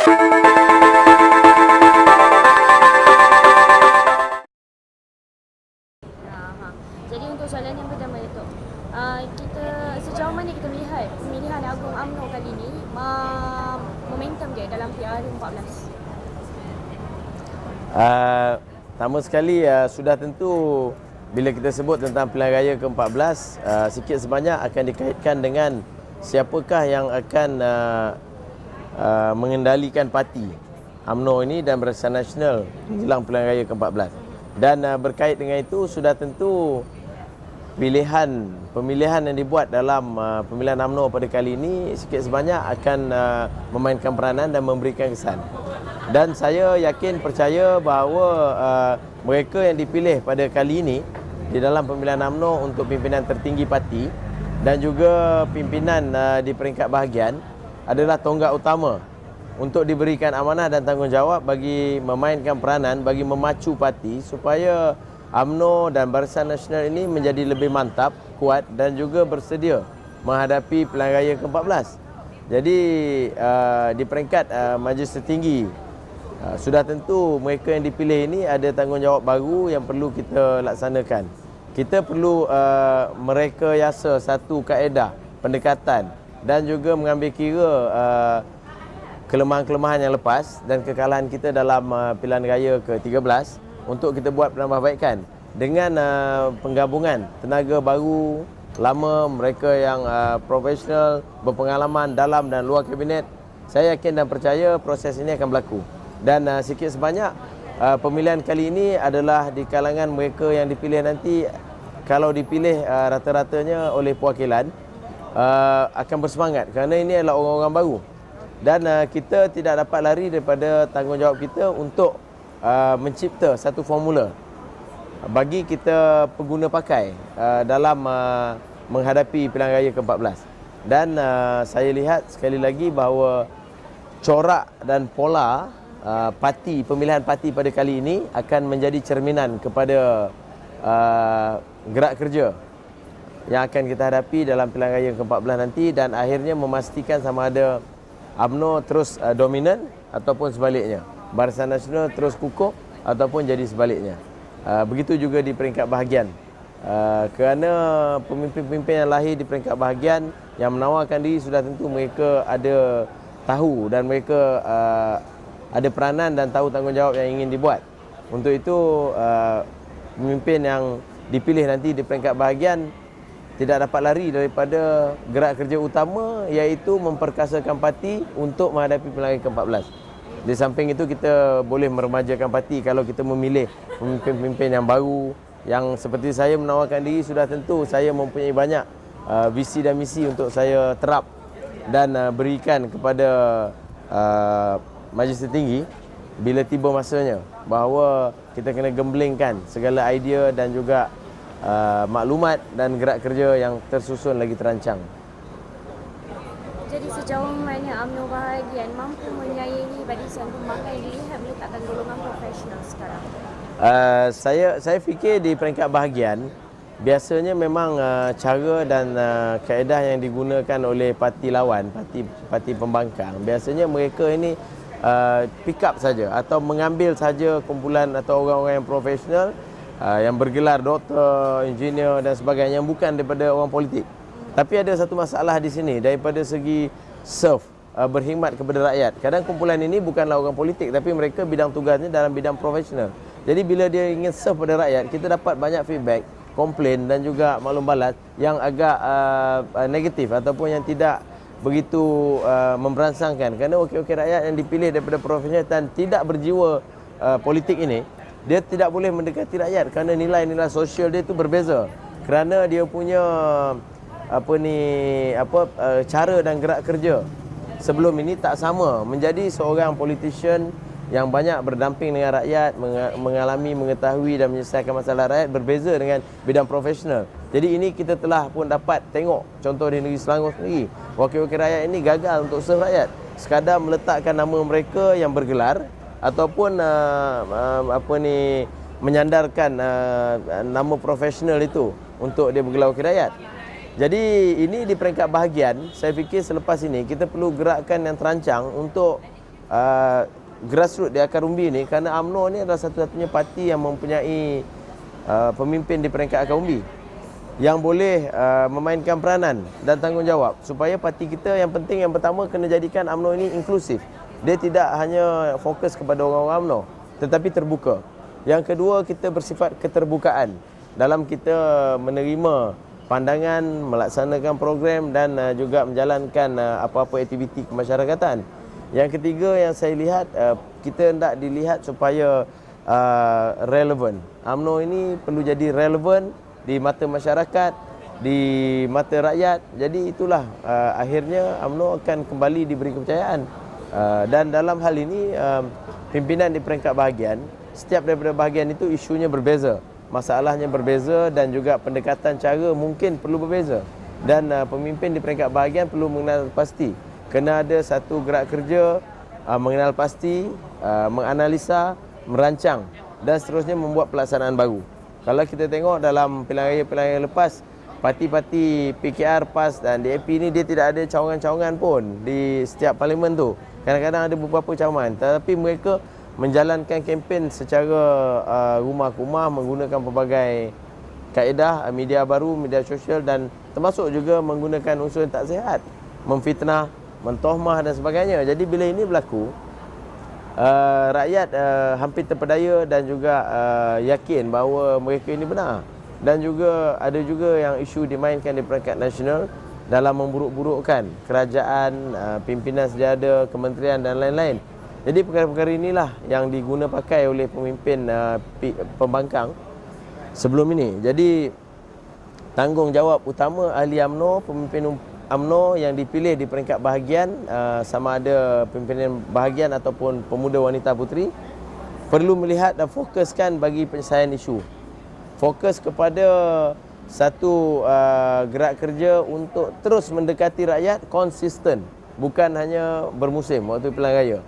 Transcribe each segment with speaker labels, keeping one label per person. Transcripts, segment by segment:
Speaker 1: Jadi untuk soalan yang pertama itu, kita sejauh mana kita melihat pemilihan agung UMNO kali ini momentum dia dalam PR14?
Speaker 2: Pertama sekali sudah tentu bila kita sebut tentang pilihan raya ke-14, sikit sebanyak akan dikaitkan dengan siapakah yang akan mengendalikan parti UMNO ini dan Barisan Nasional menjelang pilihan raya ke-14. Dan berkait dengan itu sudah tentu pemilihan yang dibuat dalam pemilihan UMNO pada kali ini sikit sebanyak akan memainkan peranan dan memberikan kesan. Dan saya yakin percaya bahawa mereka yang dipilih pada kali ini di dalam pemilihan UMNO untuk pimpinan tertinggi parti dan juga pimpinan di peringkat bahagian adalah tonggak utama untuk diberikan amanah dan tanggungjawab bagi memainkan peranan bagi memacu parti supaya UMNO dan Barisan Nasional ini menjadi lebih mantap, kuat dan juga bersedia menghadapi pilihan raya ke-14. Jadi di peringkat Majlis Tertinggi sudah tentu mereka yang dipilih ini ada tanggungjawab baru yang perlu kita laksanakan. Kita perlu merekayasa satu kaedah pendekatan dan juga mengambil kira kelemahan-kelemahan yang lepas dan kekalahan kita dalam pilihan raya ke-13 untuk kita buat penambahbaikan dengan penggabungan tenaga baru, lama, mereka yang profesional, berpengalaman dalam dan luar kabinet. Saya yakin dan percaya proses ini akan berlaku. Dan sikit sebanyak pemilihan kali ini adalah di kalangan mereka yang dipilih nanti, kalau dipilih rata-ratanya oleh perwakilan, akan bersemangat kerana ini adalah orang-orang baru. Dan kita tidak dapat lari daripada tanggungjawab kita untuk mencipta satu formula bagi kita pengguna pakai dalam menghadapi pilihan raya ke-14. Dan saya lihat sekali lagi bahawa corak dan pola pemilihan parti pada kali ini akan menjadi cerminan kepada gerak kerja yang akan kita hadapi dalam pilihan raya ke-14 nanti dan akhirnya memastikan sama ada UMNO terus dominan ataupun sebaliknya, Barisan Nasional terus kukuh ataupun jadi sebaliknya. Begitu juga di peringkat bahagian. Kerana pemimpin-pemimpin yang lahir di peringkat bahagian yang menawarkan diri sudah tentu mereka ada tahu dan mereka ada peranan dan tahu tanggungjawab yang ingin dibuat. Untuk itu pemimpin yang dipilih nanti di peringkat bahagian tidak dapat lari daripada gerak kerja utama, iaitu memperkasakan parti untuk menghadapi pilihan raya ke-14. Di samping itu kita boleh meremajakan parti kalau kita memilih pemimpin-pemimpin yang baru, yang seperti saya menawarkan diri sudah tentu saya mempunyai banyak visi dan misi untuk saya terap dan berikan kepada Majlis Tertinggi bila tiba masanya, bahawa kita kena gemblengkan segala idea dan juga maklumat dan gerak kerja yang tersusun lagi terancang.
Speaker 1: Jadi sejauh mana UMNO bahagian mampu menyayangi barisan pembangkang yang dilihat meletakkan golongan profesional sekarang?
Speaker 2: Saya fikir di peringkat bahagian biasanya memang cara dan kaedah yang digunakan oleh parti lawan, parti pembangkang, biasanya mereka ini pick up saja atau mengambil saja kumpulan atau orang-orang yang profesional yang bergelar doktor, engineer dan sebagainya yang bukan daripada orang politik. Tapi ada satu masalah di sini daripada segi serve, berkhidmat kepada rakyat. Kadang kumpulan ini bukanlah orang politik tapi mereka bidang tugasnya dalam bidang profesional. Jadi bila dia ingin serve pada rakyat, kita dapat banyak feedback, komplain dan juga maklum balas yang agak negatif ataupun yang tidak begitu memberansangkan. Kerana wakil-wakil rakyat yang dipilih daripada profesional dan tidak berjiwa politik ini, dia tidak boleh mendekati rakyat kerana nilai-nilai sosial dia itu berbeza. Kerana dia punya cara dan gerak kerja sebelum ini tak sama. Menjadi seorang politician yang banyak berdamping dengan rakyat, mengalami, mengetahui dan menyelesaikan masalah rakyat berbeza dengan bidang profesional. Jadi ini kita telah pun dapat tengok contoh di negeri Selangor sendiri. Wakil-wakil rakyat ini gagal untuk serve rakyat. Sekadar meletakkan nama mereka yang bergelar ataupun menyandarkan nama profesional itu untuk dia bergelar wakil rakyat. Jadi ini di peringkat bahagian, saya fikir selepas ini kita perlu gerakan yang terancang untuk grassroots di akar umbi ni, kerana UMNO ni adalah satu-satunya parti yang mempunyai pemimpin di peringkat akar umbi yang boleh memainkan peranan dan tanggungjawab supaya parti kita, yang penting, yang pertama, kena jadikan UMNO ini inklusif. Dia tidak hanya fokus kepada orang-orang UMNO tetapi terbuka. Yang kedua, kita bersifat keterbukaan dalam kita menerima pandangan, melaksanakan program dan juga menjalankan apa-apa aktiviti kemasyarakatan. Yang ketiga yang saya lihat, kita hendak dilihat supaya relevan. UMNO ini perlu jadi relevan di mata masyarakat, di mata rakyat. Jadi itulah akhirnya UMNO akan kembali diberi kepercayaan. Dan dalam hal ini pimpinan di peringkat bahagian, setiap daripada bahagian itu isunya berbeza, masalahnya berbeza dan juga pendekatan cara mungkin perlu berbeza. Dan pemimpin di peringkat bahagian perlu mengenal pasti, kena ada satu gerak kerja, mengenal pasti, menganalisa, merancang dan seterusnya membuat pelaksanaan baru. Kalau kita tengok dalam pilihan raya lepas, parti-parti PKR, PAS dan DAP ni dia tidak ada cawangan-cawangan pun di setiap parlimen tu. Kadang-kadang ada beberapa cawangan, tetapi mereka menjalankan kempen secara rumah ke rumah menggunakan pelbagai kaedah, media baru, media sosial dan termasuk juga menggunakan unsur yang tak sihat, memfitnah, mentohmah dan sebagainya. Jadi bila ini berlaku, rakyat hampir terpedaya dan juga yakin bahawa mereka ini benar. Dan juga ada juga yang isu dimainkan di peringkat nasional dalam memburuk-burukkan kerajaan, pimpinan sejada, kementerian dan lain-lain. Jadi perkara-perkara inilah yang diguna pakai oleh pemimpin pembangkang sebelum ini. Jadi tanggungjawab utama ahli UMNO, pemimpin UMNO yang dipilih di peringkat bahagian, sama ada pimpinan bahagian ataupun pemuda wanita puteri, perlu melihat dan fokuskan bagi penyelesaian isu. Fokus kepada satu gerak kerja untuk terus mendekati rakyat konsisten, bukan hanya bermusim waktu pilihan raya.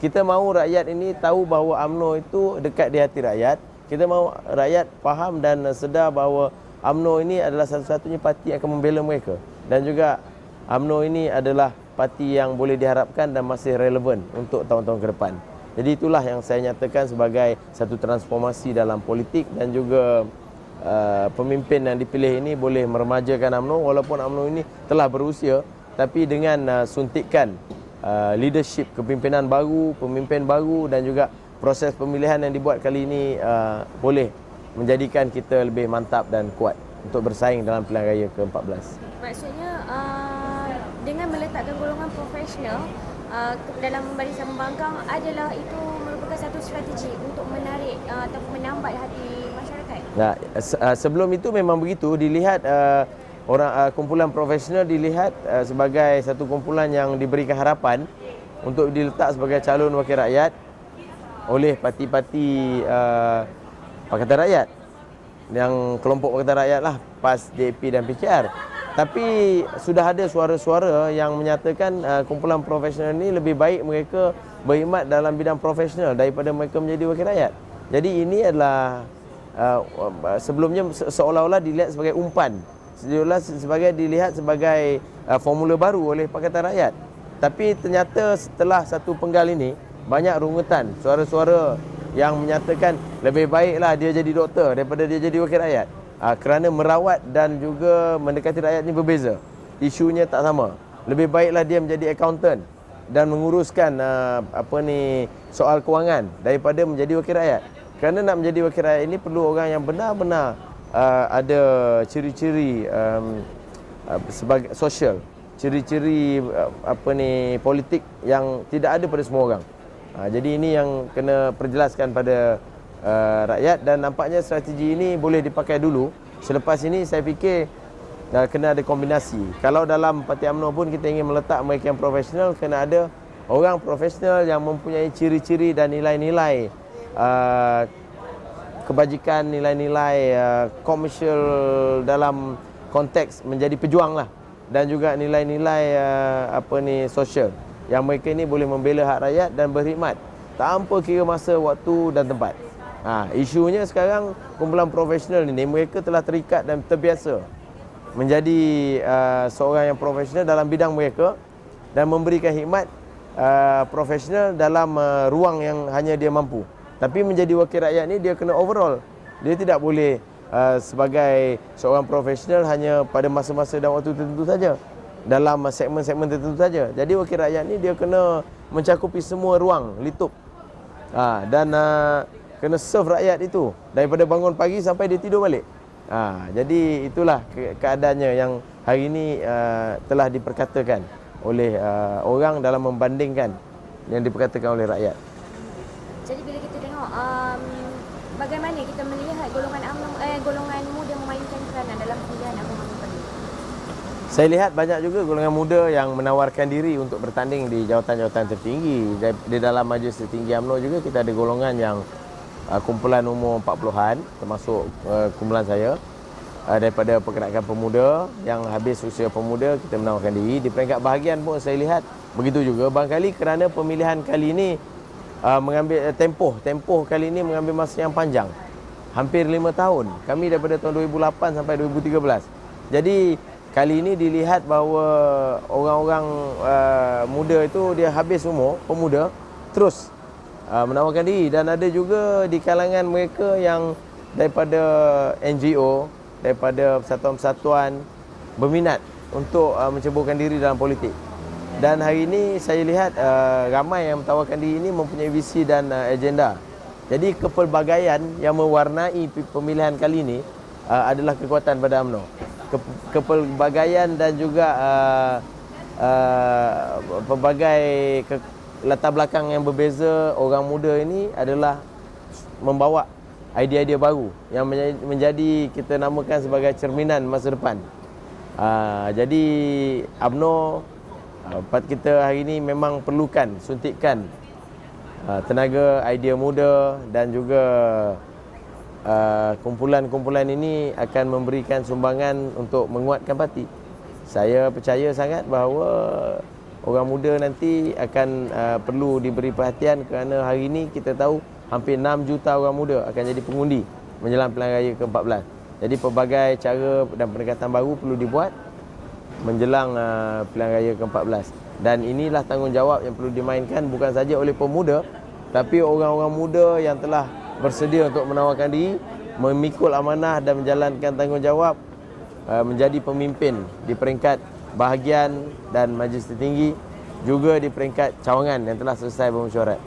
Speaker 2: Kita mahu rakyat ini tahu bahawa UMNO itu dekat di hati rakyat. Kita mahu rakyat faham dan sedar bahawa UMNO ini adalah satu-satunya parti yang akan membela mereka. Dan juga UMNO ini adalah parti yang boleh diharapkan dan masih relevan untuk tahun-tahun ke depan. Jadi itulah yang saya nyatakan sebagai satu transformasi dalam politik dan juga pemimpin yang dipilih ini boleh meremajakan UMNO walaupun UMNO ini telah berusia, tapi dengan suntikan leadership kepimpinan baru, pemimpin baru dan juga proses pemilihan yang dibuat kali ini boleh menjadikan kita lebih mantap dan kuat untuk bersaing dalam pilihan raya ke-14.
Speaker 1: Maksudnya dengan meletakkan golongan profesional dalam barisan pembangkang adalah itu merupakan satu strategi untuk menarik ataupun menambat hati masyarakat.
Speaker 2: Nah, sebelum itu memang begitu, dilihat kumpulan profesional dilihat sebagai satu kumpulan yang diberikan harapan untuk diletak sebagai calon wakil rakyat oleh parti-parti Pakatan Rakyat, yang kelompok Pakatan Rakyat lah, PAS, DAP dan PKR. Tapi sudah ada suara-suara yang menyatakan kumpulan profesional ini lebih baik mereka berkhidmat dalam bidang profesional daripada mereka menjadi wakil rakyat. Jadi ini adalah sebelumnya seolah-olah dilihat sebagai umpan, dilihat sebagai formula baru oleh Pakatan Rakyat. Tapi ternyata setelah satu penggal ini banyak rungutan, suara-suara yang menyatakan lebih baiklah dia jadi doktor daripada dia jadi wakil rakyat. Kerana merawat dan juga mendekati rakyat ini berbeza. Isunya tak sama. Lebih baiklah dia menjadi accountant dan menguruskan soal kewangan daripada menjadi wakil rakyat. Kerana nak menjadi wakil rakyat ini perlu orang yang benar-benar ada ciri-ciri sebagai sosial, ciri-ciri politik yang tidak ada pada semua orang. Jadi ini yang kena perjelaskan pada rakyat dan nampaknya strategi ini boleh dipakai dulu. Selepas ini saya fikir kena ada kombinasi. Kalau dalam parti UMNO pun kita ingin meletak mereka yang profesional, kena ada orang profesional yang mempunyai ciri-ciri dan nilai-nilai kebajikan, nilai-nilai komersial dalam konteks menjadi pejuang lah, dan juga nilai-nilai sosial yang mereka ini boleh membela hak rakyat dan berkhidmat tanpa kira masa, waktu dan tempat. Isunya sekarang kumpulan profesional ini mereka telah terikat dan terbiasa menjadi seorang yang profesional dalam bidang mereka dan memberikan khidmat profesional dalam ruang yang hanya dia mampu. Tapi menjadi wakil rakyat ni dia kena overall. Dia tidak boleh sebagai seorang profesional hanya pada masa-masa dan waktu tertentu saja, dalam segmen-segmen tertentu saja. Jadi wakil rakyat ni dia kena mencakupi semua ruang litup. Dan kena serve rakyat itu daripada bangun pagi sampai dia tidur balik. Jadi itulah keadaannya yang hari ini telah diperkatakan oleh orang dalam membandingkan yang diperkatakan oleh rakyat.
Speaker 1: Jadi bila kita tengok bagaimana kita melihat golongan muda memainkan peranan dalam pemilihan UMNO tadi?
Speaker 2: Saya lihat banyak juga golongan muda yang menawarkan diri untuk bertanding di jawatan-jawatan tertinggi. Di dalam Majlis Tertinggi UMNO juga kita ada golongan yang kumpulan umur 40-an, termasuk kumpulan saya, daripada Pergerakan Pemuda yang habis usia pemuda, kita menawarkan diri. Di peringkat bahagian pun saya lihat begitu juga. Barangkali kerana pemilihan kali ini mengambil tempoh kali ini mengambil masa yang panjang, hampir 5 tahun. Kami daripada tahun 2008 sampai 2013. Jadi kali ini dilihat bahawa orang-orang muda itu dia habis umur pemuda terus menawarkan diri, dan ada juga di kalangan mereka yang daripada NGO, daripada persatuan-persatuan berminat untuk menceburkan diri dalam politik. Dan hari ini saya lihat ramai yang mentawarkan diri ini mempunyai visi dan agenda. Jadi kepelbagaian yang mewarnai pemilihan kali ini adalah kekuatan pada UMNO. Kepelbagaian dan juga pelbagai latar belakang yang berbeza orang muda ini adalah membawa idea-idea baru yang menjadi kita namakan sebagai cerminan masa depan. Jadi UMNO kita hari ini memang perlukan suntikan tenaga, idea muda, dan juga kumpulan-kumpulan ini akan memberikan sumbangan untuk menguatkan parti. Saya percaya sangat bahawa orang muda nanti akan perlu diberi perhatian, kerana hari ini kita tahu hampir 6 juta orang muda akan jadi pengundi menjelang pilihan raya ke-14. Jadi pelbagai cara dan pendekatan baru perlu dibuat menjelang pilihan raya ke-14. Dan inilah tanggungjawab yang perlu dimainkan bukan saja oleh pemuda, tapi orang-orang muda yang telah bersedia untuk menawarkan diri, memikul amanah dan menjalankan tanggungjawab menjadi pemimpin di peringkat bahagian dan Majlis Tertinggi, juga di peringkat cawangan yang telah selesai bermesyuarat.